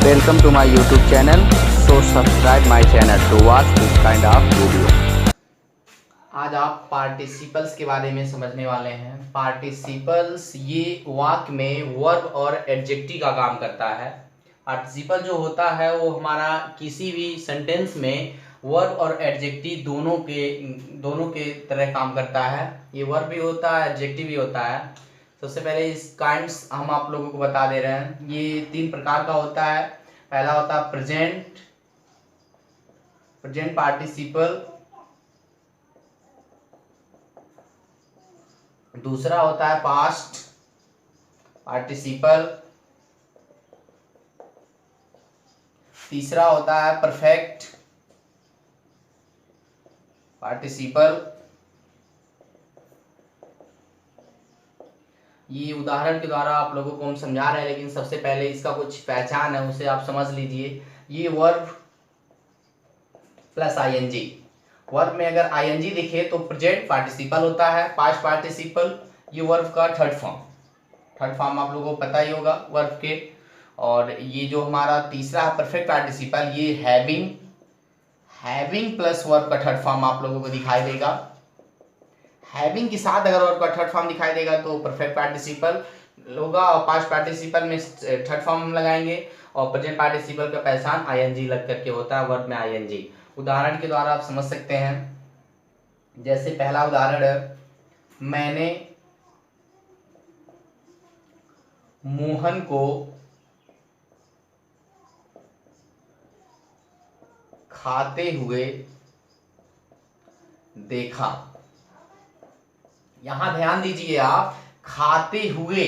Welcome to my YouTube channel. So subscribe my channel to watch this kind of video. आज आप participles के बारे में समझने वाले हैं। पार्टिसिपल्स ये वाक्य में वर्ब और एडजेक्टिव का काम करता है। पार्टिसिपल जो होता है वो हमारा किसी भी सेंटेंस में वर्ब और एडजेक्टिव दोनों के तरह काम करता है। ये वर्ब भी होता है, एडजेक्टिव भी होता है। सबसे पहले इस काइंड्स हम आप लोगों को बता दे रहे हैं। ये 3 प्रकार का होता है। पहला होता है प्रेजेंट पार्टिसिपल, दूसरा होता है पास्ट पार्टिसिपल, तीसरा होता है परफेक्ट पार्टिसिपल। ये उदाहरण के द्वारा आप लोगों को हम समझा रहे हैं, लेकिन सबसे पहले इसका कुछ पहचान है, उसे आप समझ लीजिए। ये वर्ब प्लस आईएनजी। वर्ब में अगर आईएनजी दिखे तो प्रेजेंट पार्टिसिपल होता है। पास्ट पार्टिसिपल ये वर्ब का थर्ड फॉर्म आप लोगों को पता ही होगा वर्ब के। और ये जो हमारा तीसरा है परफेक्ट पार्टिसिपल, ये हैविंग प्लस वर्ब का थर्ड फॉर्म आप लोगों को दिखाई देगा। हैविंग के साथ अगर वर्ब का थर्ड फॉर्म दिखाई देगा तो परफेक्ट पार्टिसिपल होगा, और पास्ट पार्टिसिपल में थर्ड फॉर्म लगाएंगे, और प्रेजेंट पार्टिसिपल का पहचान आईएनजी लग करके होता है, वर्ब में आईएनजी। उदाहरण के द्वारा आप समझ सकते हैं। जैसे पहला उदाहरण है, मैंने मोहन को खाते हुए देखा। यहां ध्यान दीजिए आप, खाते हुए,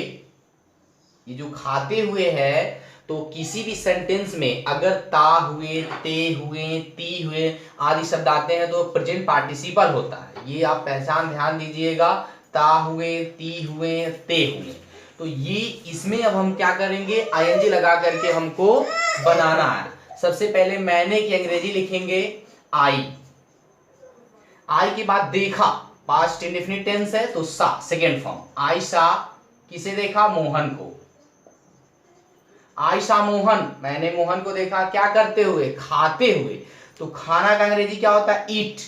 ये जो खाते हुए है, तो किसी भी सेंटेंस में अगर ता हुए, ते हुए, ती हुए आदि शब्द आते हैं तो प्रेजेंट पार्टिसिपल होता है। ये आप पहचान ध्यान दीजिएगा। ता हुए, ती हुए, ते हुए, तो ये इसमें अब हम क्या करेंगे, आईएनजी लगा करके हमको बनाना है। सबसे पहले मैंने की अंग्रेजी लिखेंगे आई के बाद देखा, पास्ट इंडेफिनिट टेंस है तो सा सेकेंड फॉर्म। आई सा, किसे देखा, मोहन को। आई सा मोहन, मैंने मोहन को देखा क्या करते हुए, खाते हुए। तो खाना का अंग्रेजी क्या होता है, ईट।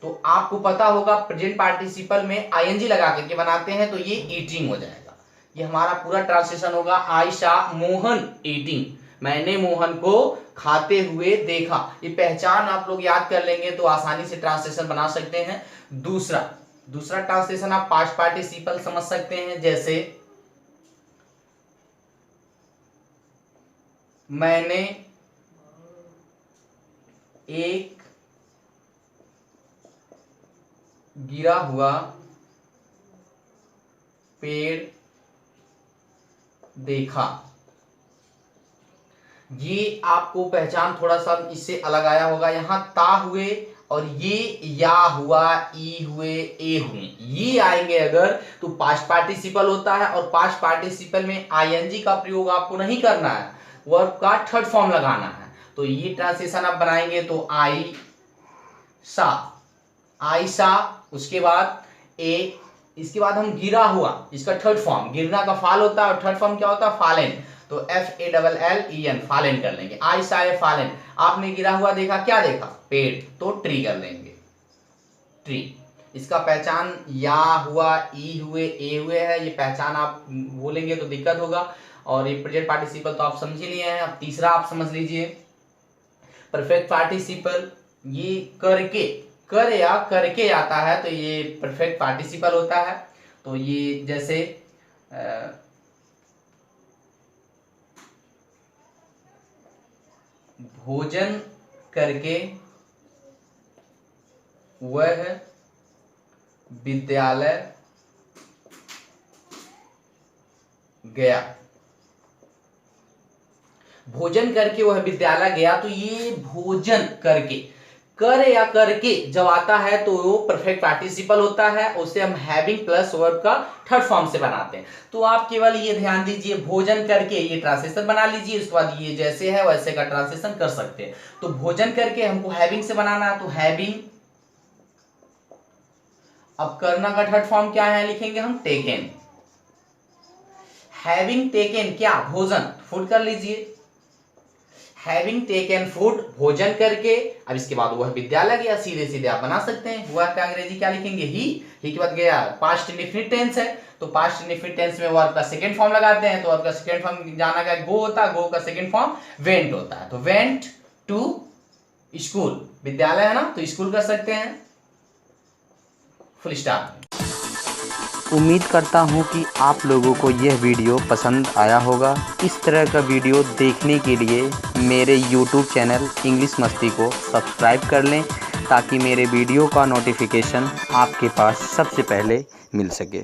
तो आपको पता होगा प्रेजेंट पार्टिसिपल में आईएनजी लगा करके बनाते हैं तो ये ईटिंग हो जाएगा। ये हमारा पूरा ट्रांसलेशन होगा, आई सा मोहन ईटिंग, मैंने मोहन को खाते हुए देखा। ये पहचान आप लोग याद कर लेंगे तो आसानी से ट्रांसलेशन बना सकते हैं। दूसरा ट्रांसलेशन आप पास्ट पार्टिसिपल समझ सकते हैं। जैसे मैंने एक गिरा हुआ पेड़ देखा। ये आपको पहचान थोड़ा सा इससे अलग आया होगा। यहां ता हुए और ये या हुआ, ई हुए, ए हुए, ये आएंगे अगर तो पास्ट पार्टिसिपल होता है। और पास्ट पार्टिसिपल में आईएनजी का प्रयोग आपको नहीं करना है, वर्ब का थर्ड फॉर्म लगाना है। तो ये ट्रांसलेशन आप बनाएंगे तो आई सा, उसके बाद ए, इसके बाद हम गिरा हुआ, इसका थर्ड फॉर्म, गिरना का फाल होता है और थर्ड फॉर्म क्या होता है, फालेन। तो FALLEN फालेन कर लेंगे। आई सा ए फालेन, आपने गिरा हुआ देखा, क्या देखा, पेड़, तो ट्री कर लेंगे, ट्री। इसका पहचान या हुआ, ई हुए, ए हुए है। ये पहचान आप बोलेंगे तो दिक्कत होगा। और ये प्रेजेंट पार्टिसिपल तो आप समझ ही लिए हैं। अब तीसरा आप समझ लीजिए, परफेक्ट पार्टिसिपल। ये कर या करके आता है तो ये परफेक्ट पार्टिसिपल होता है। तो ये जैसे भोजन करके वह विद्यालय गया। भोजन करके वह विद्यालय गया, तो ये भोजन करके, कर या करके जब आता है तो वो परफेक्ट पार्टिसिपल होता है। उसे हम हैविंग प्लस वर्ब का थर्ड फॉर्म से बनाते हैं। तो आप केवल ये ध्यान दीजिए, भोजन करके ये ट्रांसलेशन बना लीजिए, उसके बाद ये जैसे है वैसे का ट्रांसलेशन कर सकते हैं। तो भोजन करके हमको हैविंग से बनाना है तो हैविंग। अब करना का थर्ड फॉर्म क्या है, लिखेंगे हम टेकन। हैविंग टेकन क्या, भोजन, फूड कर लीजिए। हैविंग टेकन फूड, भोजन करके। अब इसके बाद वह विद्यालय गया, सीधे सीधे आप बना सकते हैं। वह का अंग्रेजी क्या लिखेंगे? ही के बाद गया, पास्ट इंडेफिनिट टेंस है तो पास्ट इंडेफिनिट टेंस में वर्ब का सेकंड फॉर्म लगाते हैं। तो वर्ब का सेकंड फॉर्म जाना का गो होता है, गो का सेकंड फॉर्म वेंट होता है। तो वेंट टू स्कूल, विद्यालय है ना, तो स्कूल कर सकते हैं, फुल स्टॉप। उम्मीद करता हूँ कि आप लोगों को यह वीडियो पसंद आया होगा। इस तरह का वीडियो देखने के लिए मेरे YouTube चैनल इंग्लिश मस्ती को सब्सक्राइब कर लें ताकि मेरे वीडियो का नोटिफिकेशन आपके पास सबसे पहले मिल सके।